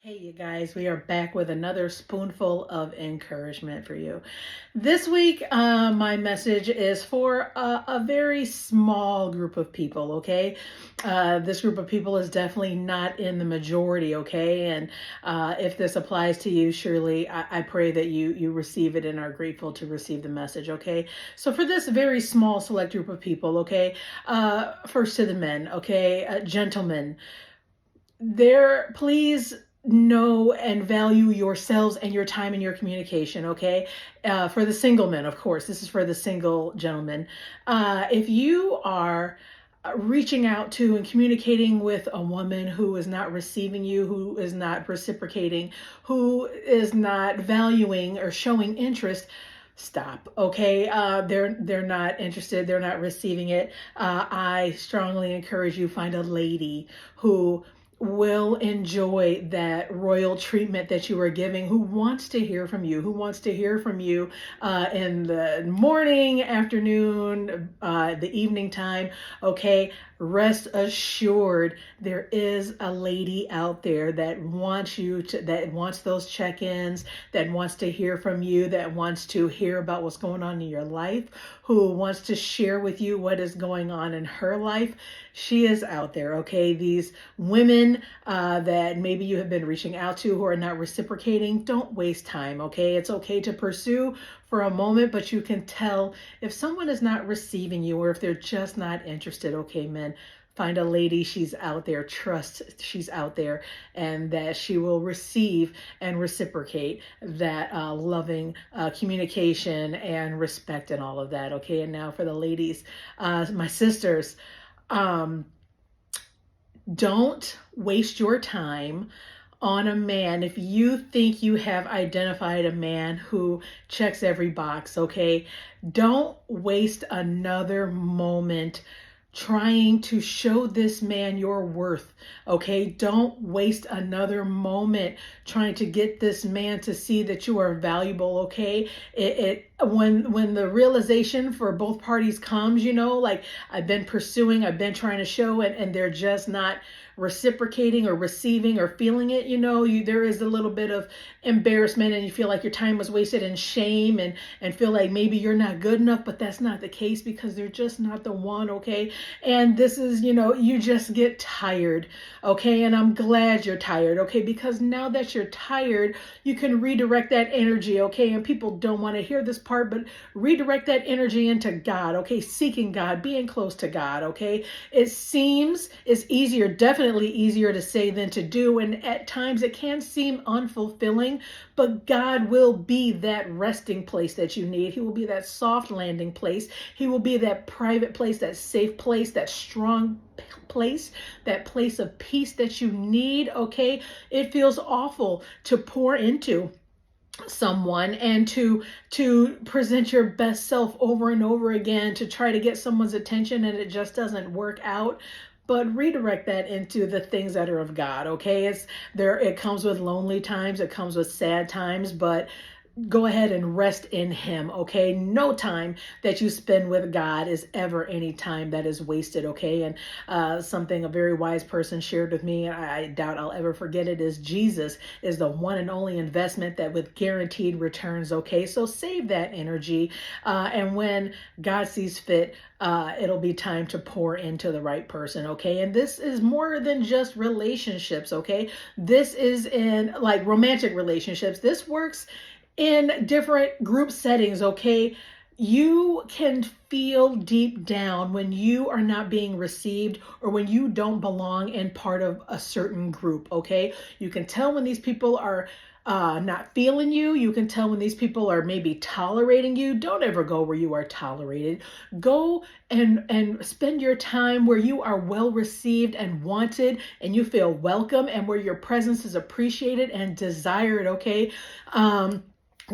Hey, you guys, we are back with another spoonful of encouragement for you. This week, my message is for a very small group of people, okay? This group of people is definitely not in the majority, okay? And if this applies to you, surely I pray that you receive it and are grateful to receive the message, okay? So, for this very small, select group of people, okay? First to the men, okay? Gentlemen, please know and value yourselves and your time and your communication, okay? For the single men, of course, this is for the single gentlemen. If you are reaching out to and communicating with a woman who is not receiving you, who is not reciprocating, who is not valuing or showing interest, stop. Okay, they're not interested, they're not receiving it. I strongly encourage you, find a lady who will enjoy that royal treatment that you are giving, who wants to hear from you, who wants to hear from you in the morning, afternoon, the evening time. Okay, rest assured, there is a lady out there that wants that wants those check-ins, that wants to hear from you, that wants to hear about what's going on in your life, who wants to share with you what is going on in her life. She is out there, okay? These women that maybe you have been reaching out to who are not reciprocating, don't waste time, okay? It's okay to pursue for a moment, but you can tell if someone is not receiving you or if they're just not interested, okay, men? Find a lady, she's out there, trust she's out there, and that she will receive and reciprocate that loving communication and respect and all of that, okay? And now for the ladies, my sisters, um, don't waste your time on a man if you think you have identified a man who checks every box, okay? Don't waste another moment trying to show this man your worth, okay? Don't waste another moment trying to get this man to see that you are valuable, okay? When the realization for both parties comes, like I've been pursuing, I've been trying to show it, and they're just not reciprocating or receiving or feeling it, there is a little bit of embarrassment, and you feel like your time was wasted, and shame, and feel like maybe you're not good enough, but that's not the case, because they're just not the one, okay? And this is, you just get tired, okay? And I'm glad you're tired, okay? Because now that you're tired, you can redirect that energy, okay? And people don't want to hear this part, but redirect that energy into God, okay? Seeking God, being close to God, okay? It's easier, definitely easier to say than to do, and at times it can seem unfulfilling, but God will be that resting place that you need. He will be that soft landing place. He will be that private place, that safe place, that strong place, that place of peace that you need, okay? It feels awful to pour into someone and to present your best self over and over again to try to get someone's attention, and it just doesn't work out. But redirect that into the things that are of God, okay? It comes with lonely times, it comes with sad times, but go ahead and rest in Him, okay? No time that you spend with God is ever any time that is wasted, okay? And something a very wise person shared with me, and I doubt I'll ever forget it, is Jesus is the one and only investment that with guaranteed returns, okay? So save that energy, and when God sees fit, it'll be time to pour into the right person, okay? And this is more than just relationships, okay? This is in like romantic relationships. This works in different group settings, okay? You can feel deep down when you are not being received or when you don't belong in part of a certain group, okay? You can tell when these people are not feeling you. You can tell when these people are maybe tolerating you. Don't ever go where you are tolerated. Go and spend your time where you are well received and wanted, and you feel welcome, and where your presence is appreciated and desired, okay?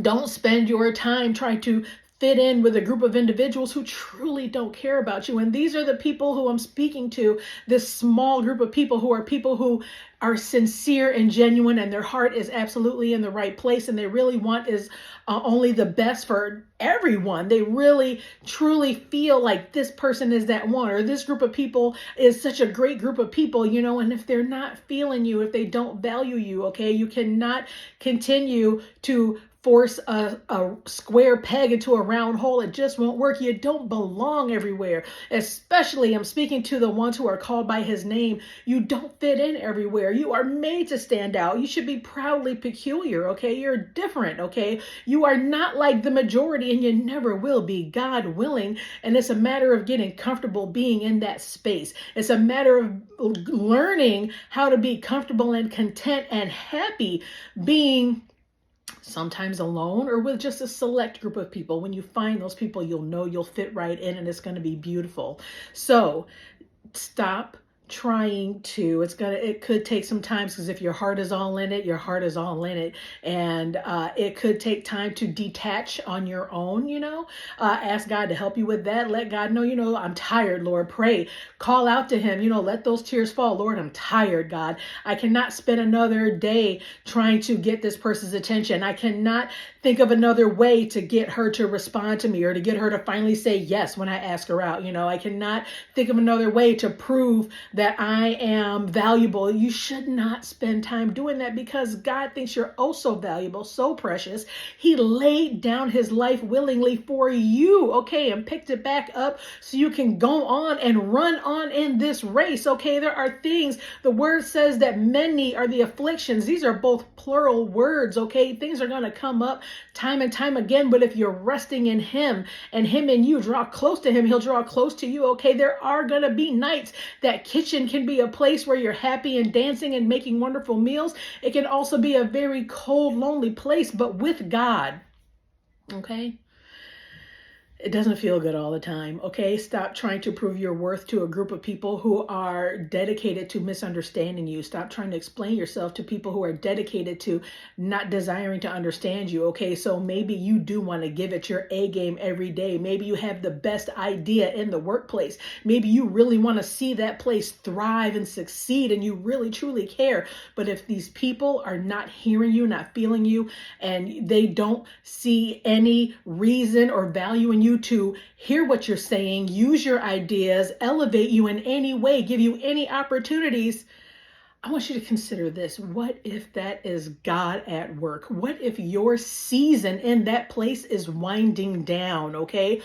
Don't spend your time trying to fit in with a group of individuals who truly don't care about you. And these are the people who I'm speaking to, this small group of people who are sincere and genuine, and their heart is absolutely in the right place, and they really want is only the best for everyone. They really truly feel like this person is that one, or this group of people is such a great group of people, and if they're not feeling you, if they don't value you, okay, you cannot continue to force a square peg into a round hole. It just won't work. You don't belong everywhere. Especially, I'm speaking to the ones who are called by his name. You don't fit in everywhere. You are made to stand out. You should be proudly peculiar, okay? You're different, okay? You are not like the majority, and you never will be, God willing. And it's a matter of getting comfortable being in that space. It's a matter of learning how to be comfortable and content and happy being sometimes alone or with just a select group of people. When you find those people, you'll know you'll fit right in, and it's going to be beautiful. So stop trying to, it could take some time, because if your heart is all in it, your heart is all in it. And it could take time to detach on your own, ask God to help you with that. Let God know, I'm tired, Lord. Pray, call out to him, let those tears fall. Lord, I'm tired, God. I cannot spend another day trying to get this person's attention. I cannot think of another way to get her to respond to me, or to get her to finally say yes when I ask her out. I cannot think of another way to prove that I am valuable. You should not spend time doing that, because God thinks you're oh so valuable, so precious. He laid down his life willingly for you, okay, and picked it back up so you can go on and run on in this race, okay? There are things, the word says that many are the afflictions. These are both plural words, okay? Things are going to come up time and time again, but if you're resting in him and him in you, draw close to him, he'll draw close to you, okay? There are going to be nights that kitchen can be a place where you're happy and dancing and making wonderful meals. It can also be a very cold, lonely place, but with God, okay? It doesn't feel good all the time, okay? Stop trying to prove your worth to a group of people who are dedicated to misunderstanding you. Stop trying to explain yourself to people who are dedicated to not desiring to understand you, okay? So maybe you do want to give it your A game every day. Maybe you have the best idea in the workplace. Maybe you really want to see that place thrive and succeed, and you really truly care. But if these people are not hearing you, not feeling you, and they don't see any reason or value in you to hear what you're saying, use your ideas, elevate you in any way, give you any opportunities, I want you to consider this. What if that is God at work? What if your season in that place is winding down, okay?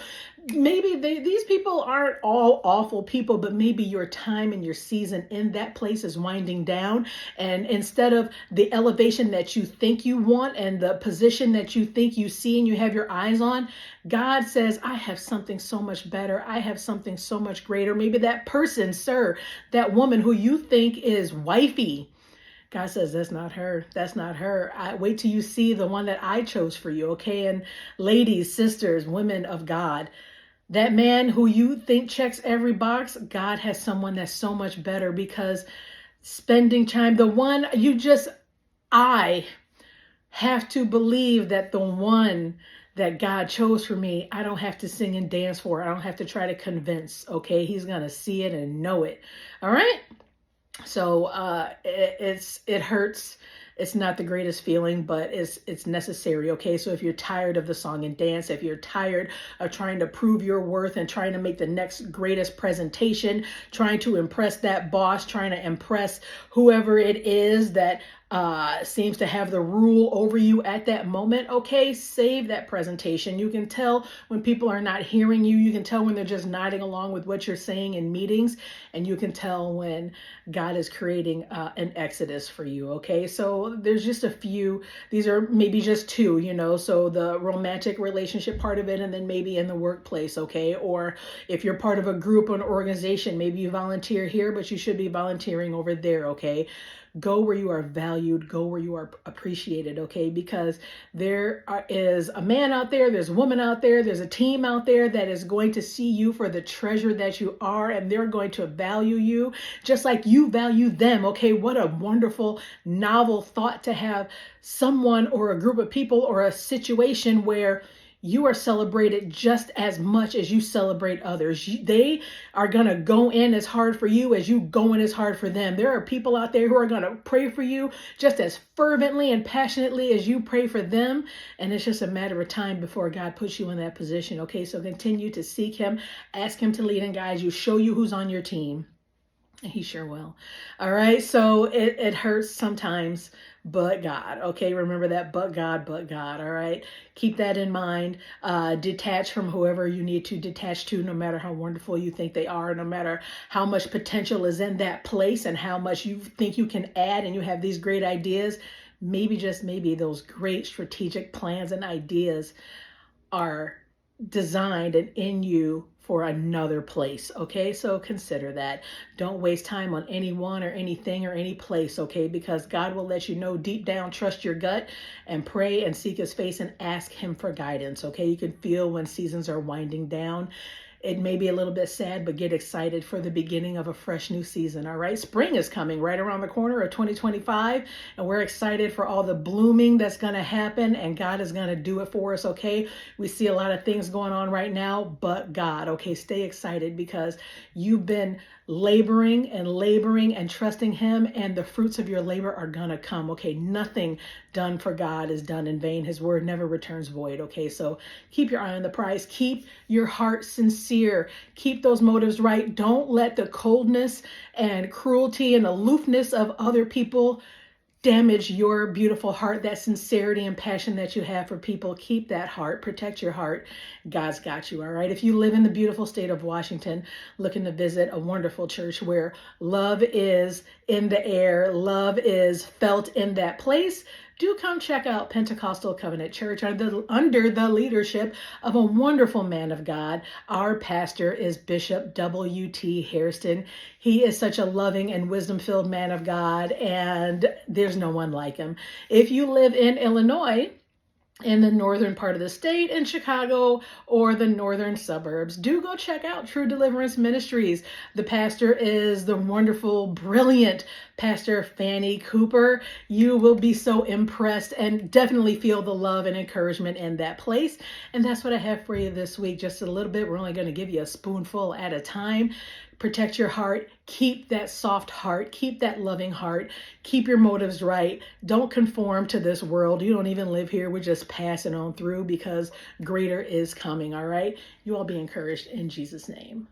Maybe these people aren't all awful people, but maybe your time and your season in that place is winding down. And instead of the elevation that you think you want and the position that you think you see and you have your eyes on, God says, I have something so much better. I have something so much greater. Maybe that person, sir, that woman who you think is wifey, God says, that's not her. That's not her. Wait till you see the one that I chose for you, okay? And ladies, sisters, women of God, that man who you think checks every box, God has someone that's so much better, because spending time, I have to believe that the one that God chose for me, I don't have to sing and dance for. I don't have to try to convince, okay? He's going to see it and know it. All right? So it hurts. It's not the greatest feeling, but it's necessary, okay? So if you're tired of the song and dance, if you're tired of trying to prove your worth and trying to make the next greatest presentation, trying to impress that boss, trying to impress whoever it is that seems to have the rule over you at that moment, okay, save that presentation. You can tell when people are not hearing you. You can tell when they're just nodding along with what you're saying in meetings, and you can tell when God is creating an exodus for you, okay? So there's just a few. These are maybe just two, so the romantic relationship part of it, and then maybe in the workplace, okay? Or if you're part of a group or an organization, maybe you volunteer here, but you should be volunteering over there, okay? Go where you are valued, go where you are appreciated, okay? Because there is a man out there, there's a woman out there, there's a team out there that is going to see you for the treasure that you are, and they're going to value you just like you value them, okay? What a wonderful, novel thought to have someone or a group of people or a situation where you are celebrated just as much as you celebrate others. They are going to go in as hard for you as you go in as hard for them. There are people out there who are going to pray for you just as fervently and passionately as you pray for them. And it's just a matter of time before God puts you in that position. Okay, so continue to seek him, ask him to lead and guide you, show you who's on your team. And he sure will. All right. So it hurts sometimes, but God. Okay. Remember that, but God, but God. All right. Keep that in mind. Detach from whoever you need to detach to, no matter how wonderful you think they are, no matter how much potential is in that place and how much you think you can add, and you have these great ideas. Maybe, just maybe, those great strategic plans and ideas are designed and in you for another place. Okay, so consider that. Don't waste time on anyone or anything or any place. Okay, because God will let you know deep down. Trust your gut and pray and seek his face and ask him for guidance. Okay, you can feel when seasons are winding down. It may be a little bit sad, but get excited for the beginning of a fresh new season. All right. Spring is coming right around the corner of 2025. And we're excited for all the blooming that's going to happen. And God is going to do it for us. Okay. We see a lot of things going on right now, but God. Okay. Stay excited because you've been laboring and trusting him, and the fruits of your labor are going to come. Okay. Nothing done for God is done in vain. His word never returns void. Okay. So keep your eye on the prize. Keep your heart sincere. Keep those motives right. Don't let the coldness and cruelty and aloofness of other people damage your beautiful heart, that sincerity and passion that you have for people. Keep that heart, protect your heart. God's got you. All right. If you live in the beautiful state of Washington, looking to visit a wonderful church where love is in the air, love is felt in that place, do come check out Pentecostal Covenant Church under the leadership of a wonderful man of God. Our pastor is Bishop W.T. Hairston. He is such a loving and wisdom-filled man of God, and there's no one like him. If you live in Illinois, in the northern part of the state, in Chicago or the northern suburbs, do go check out True Deliverance Ministries. The pastor is the wonderful, brilliant Pastor Fanny Cooper. You will be so impressed and definitely feel the love and encouragement in that place. And that's what I have for you this week. Just a little bit. We're only going to give you a spoonful at a time. Protect your heart. Keep that soft heart. Keep that loving heart. Keep your motives right. Don't conform to this world. You don't even live here. We're just passing on through because greater is coming. All right. You all be encouraged in Jesus' name.